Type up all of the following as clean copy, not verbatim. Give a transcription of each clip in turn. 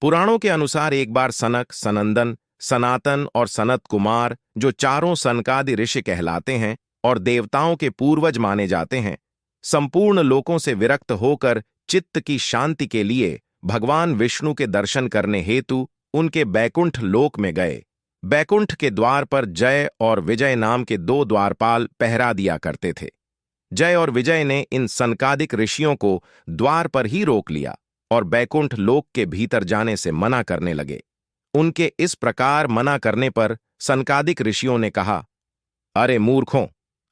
पुराणों के अनुसार एक बार सनक, सनंदन, सनातन और सनत कुमार, जो चारों सनकादि ऋषि कहलाते हैं और देवताओं के पूर्वज माने जाते हैं, संपूर्ण लोकों से विरक्त होकर चित्त की शांति के लिए भगवान विष्णु के दर्शन करने हेतु उनके बैकुंठ लोक में गए। बैकुंठ के द्वार पर जय और विजय नाम के दो द्वारपाल पहरा दिया करते थे। जय और विजय ने इन सनकादिक ऋषियों को द्वार पर ही रोक लिया और बैकुंठ लोक के भीतर जाने से मना करने लगे। उनके इस प्रकार मना करने पर सनकादिक ऋषियों ने कहा, अरे मूर्खों,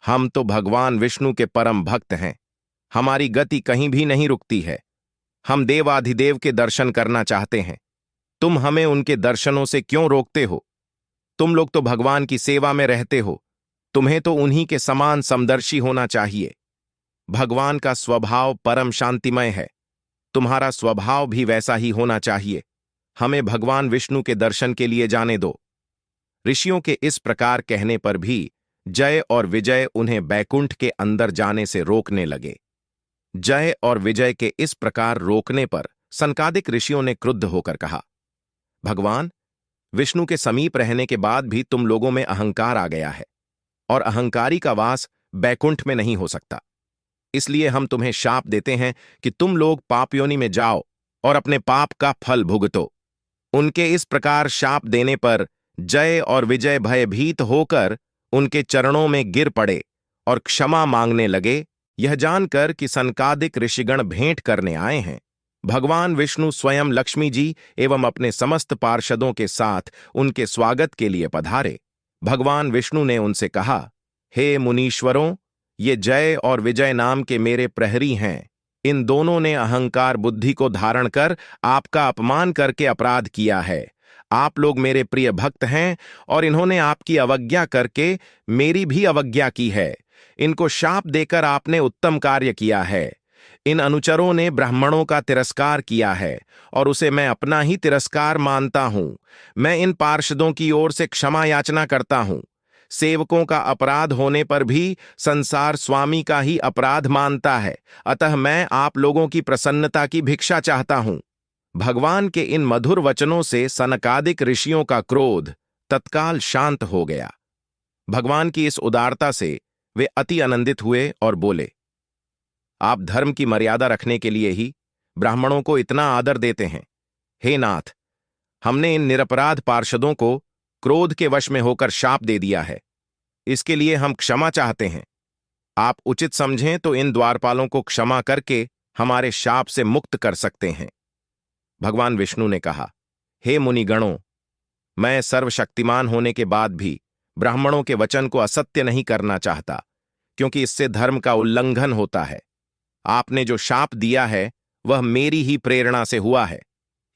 हम तो भगवान विष्णु के परम भक्त हैं। हमारी गति कहीं भी नहीं रुकती है। हम देवाधिदेव के दर्शन करना चाहते हैं। तुम हमें उनके दर्शनों से क्यों रोकते हो? तुम लोग तो भगवान की सेवा में रहते हो। तुम्हें तो उन्हीं के समान समदर्शी होना चाहिए। भगवान का स्वभाव परम शांतिमय है। तुम्हारा स्वभाव भी वैसा ही होना चाहिए। हमें भगवान विष्णु के दर्शन के लिए जाने दो। ऋषियों के इस प्रकार कहने पर भी जय और विजय उन्हें बैकुंठ के अंदर जाने से रोकने लगे। जय और विजय के इस प्रकार रोकने पर सनकादिक ऋषियों ने क्रुद्ध होकर कहा, भगवान, विष्णु के समीप रहने के बाद भी तुम लोगों में अहंकार आ गया है और अहंकारी का वास बैकुंठ में नहीं हो सकता। इसलिए हम तुम्हें शाप देते हैं कि तुम लोग पाप योनि में जाओ और अपने पाप का फल भुगतो। उनके इस प्रकार शाप देने पर जय और विजय भयभीत होकर उनके चरणों में गिर पड़े और क्षमा मांगने लगे। यह जानकर कि सनकादिक ऋषिगण भेंट करने आए हैं, भगवान विष्णु स्वयं लक्ष्मी जी एवं अपने समस्त पार्षदों के साथ उनके स्वागत के लिए पधारे। भगवान विष्णु ने उनसे कहा, हे मुनीश्वरों, ये जय और विजय नाम के मेरे प्रहरी हैं। इन दोनों ने अहंकार बुद्धि को धारण कर आपका अपमान करके अपराध किया है। आप लोग मेरे प्रिय भक्त हैं और इन्होंने आपकी अवज्ञा करके मेरी भी अवज्ञा की है। इनको शाप देकर आपने उत्तम कार्य किया है। इन अनुचरों ने ब्राह्मणों का तिरस्कार किया है और उसे मैं अपना ही तिरस्कार मानता हूं। मैं इन पार्षदों की ओर से क्षमा याचना करता हूं। सेवकों का अपराध होने पर भी संसार स्वामी का ही अपराध मानता है, अतः मैं आप लोगों की प्रसन्नता की भिक्षा चाहता हूं। भगवान के इन मधुर वचनों से सनकादिक ऋषियों का क्रोध तत्काल शांत हो गया। भगवान की इस उदारता से वे अति आनंदित हुए और बोले, आप धर्म की मर्यादा रखने के लिए ही ब्राह्मणों को इतना आदर देते हैं। हे नाथ, हमने इन निरपराध पार्षदों को क्रोध के वश में होकर शाप दे दिया है। इसके लिए हम क्षमा चाहते हैं। आप उचित समझें तो इन द्वारपालों को क्षमा करके हमारे शाप से मुक्त कर सकते हैं। भगवान विष्णु ने कहा, हे मुनिगणों, मैं सर्वशक्तिमान होने के बाद भी ब्राह्मणों के वचन को असत्य नहीं करना चाहता, क्योंकि इससे धर्म का उल्लंघन होता है। आपने जो शाप दिया है वह मेरी ही प्रेरणा से हुआ है।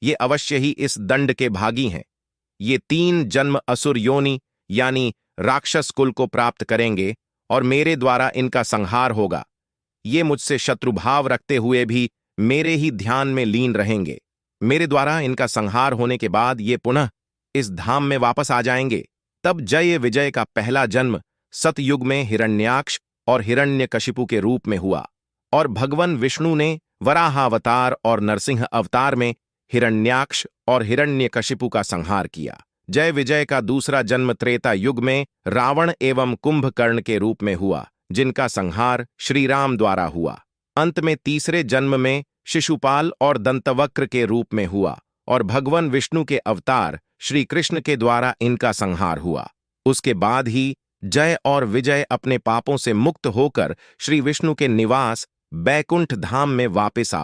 ये अवश्य ही इस दंड के भागी हैं। ये 3 जन्म असुर योनि यानी राक्षस कुल को प्राप्त करेंगे और मेरे द्वारा इनका संहार होगा। ये मुझसे शत्रुभाव रखते हुए भी मेरे ही ध्यान में लीन रहेंगे। मेरे द्वारा इनका संहार होने के बाद ये पुनः इस धाम में वापस आ जाएंगे। तब जय विजय का पहला जन्म सतयुग में हिरण्याक्ष और हिरण्यकशिपु के रूप में हुआ और भगवान विष्णु ने वराहावतार और नरसिंह अवतार में हिरण्याक्ष और हिरण्यकशिपु का संहार किया। जय विजय का दूसरा जन्म त्रेता युग में रावण एवं कुंभकर्ण के रूप में हुआ, जिनका संहार श्री राम द्वारा हुआ। अंत में तीसरे जन्म में शिशुपाल और दंतवक्र के रूप में हुआ और भगवान विष्णु के अवतार श्री कृष्ण के द्वारा इनका संहार हुआ। उसके बाद ही जय और विजय अपने पापों से मुक्त होकर श्री विष्णु के निवास बैकुंठ धाम में वापस आ